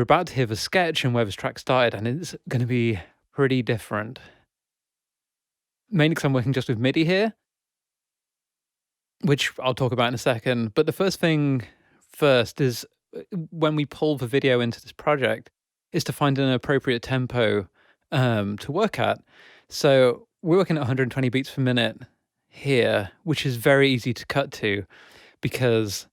about to hear the sketch and where this track started, and it's going to be pretty different. Mainly because I'm working just with MIDI here, which I'll talk about in a second. But the first thing first is when we pull the video into this project is to find an appropriate tempo to work at. So we're working at 120 beats per minute here, which is very easy to cut to because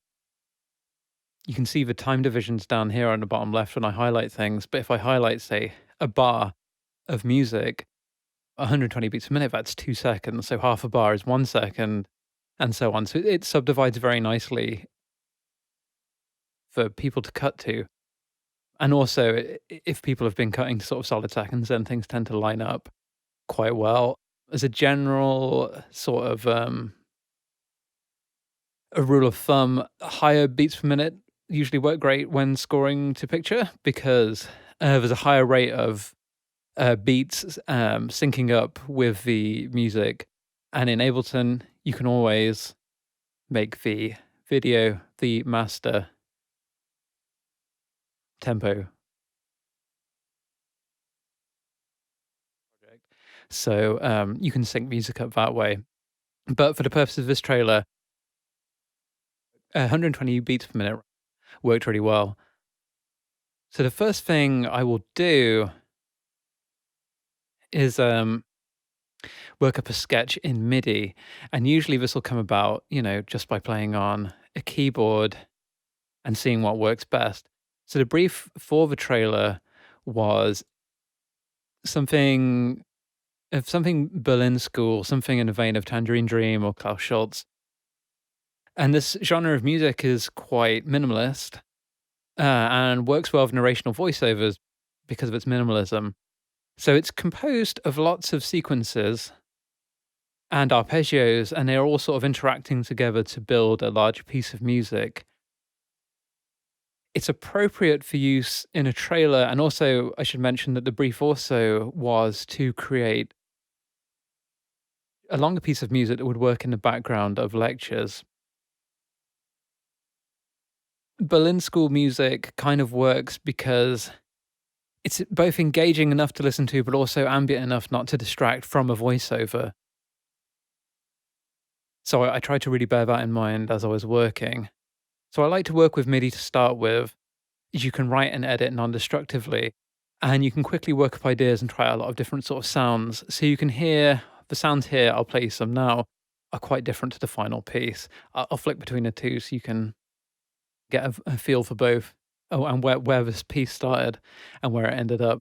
you can see the time divisions down here on the bottom left when I highlight things. But if I highlight, say, a bar of music, 120 beats per minute, that's 2 seconds. So half a bar is 1 second, and so on. So it subdivides very nicely for people to cut to. And also, if people have been cutting to sort of solid seconds, then things tend to line up quite well. As a general sort of a rule of thumb, higher beats per minute usually work great when scoring to picture because there's a higher rate of beats syncing up with the music. And in Ableton, you can always make the video the master tempo. So you can sync music up that way. But for the purpose of this trailer, 120 beats per minute worked really well. So the first thing I will do is work up a sketch in MIDI. And usually this will come about, just by playing on a keyboard and seeing what works best. So the brief for the trailer was something Berlin school, something in the vein of Tangerine Dream or Klaus Schulze. And this genre of music is quite minimalist and works well with narrational voiceovers because of its minimalism. So it's composed of lots of sequences and arpeggios, and they're all sort of interacting together to build a large piece of music. It's appropriate for use in a trailer, and also I should mention that the brief also was to create a longer piece of music that would work in the background of lectures. Berlin school music kind of works because it's both engaging enough to listen to, but also ambient enough not to distract from a voiceover. So I tried to really bear that in mind as I was working. So I like to work with MIDI to start with. You can write and edit non-destructively, and you can quickly work up ideas and try out a lot of different sort of sounds. So you can hear the sounds here, I'll play you some now, are quite different to the final piece. I'll flick between the two so you can get a feel for both. Oh, and where this piece started and where it ended up.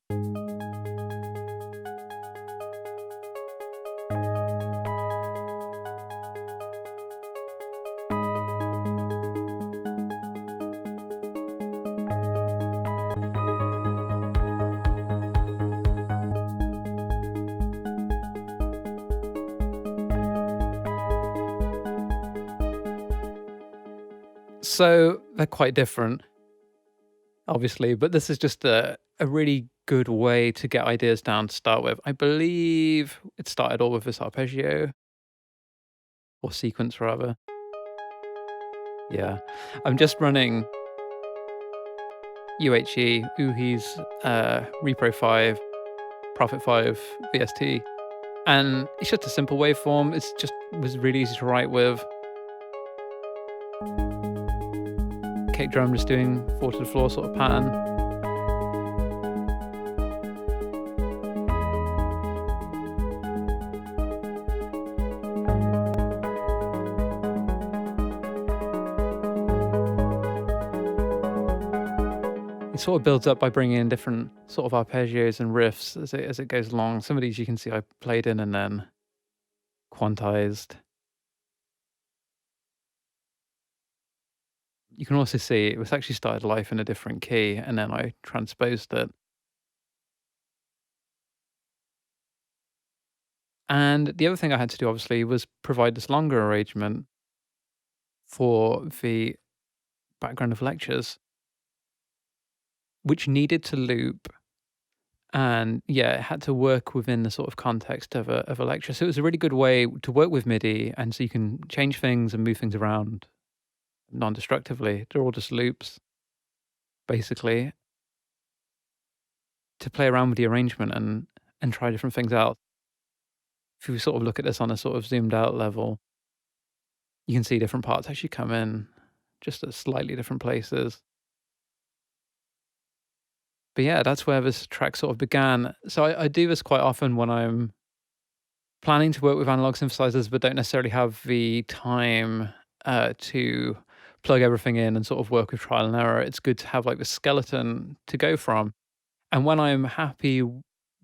So they're quite different, obviously, but this is just a really good way to get ideas down to start with. I believe it started all with this arpeggio, or sequence rather. Yeah, I'm just running UHE's Repro 5, Prophet 5 VST, and it's just a simple waveform. Was really easy to write with. Kick drum just doing 4 to the floor sort of pattern. It sort of builds up by bringing in different sort of arpeggios and riffs as it goes along. Some of these you can see I played in and then quantized. You can also see it was actually started life in a different key, and then I transposed it. And the other thing I had to do, obviously, was provide this longer arrangement for the background of lectures, which needed to loop. And yeah, it had to work within the sort of context of a lecture. So it was a really good way to work with MIDI, and so you can change things and move things around non-destructively. They're all just loops, basically. to play around with the arrangement and try different things out. If you sort of look at this on a sort of zoomed out level, you can see different parts actually come in just at slightly different places. But yeah, that's where this track sort of began. So I do this quite often when I'm planning to work with analog synthesizers, but don't necessarily have the time to plug everything in and sort of work with trial and error. It's good to have like the skeleton to go from. And when I'm happy,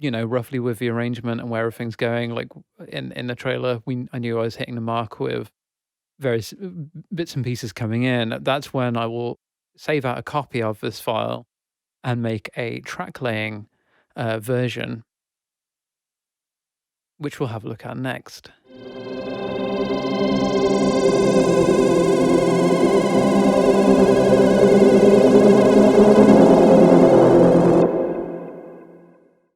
roughly with the arrangement and where everything's going, like in the trailer, I knew I was hitting the mark with various bits and pieces coming in. That's when I will save out a copy of this file and make a track laying version, which we'll have a look at next.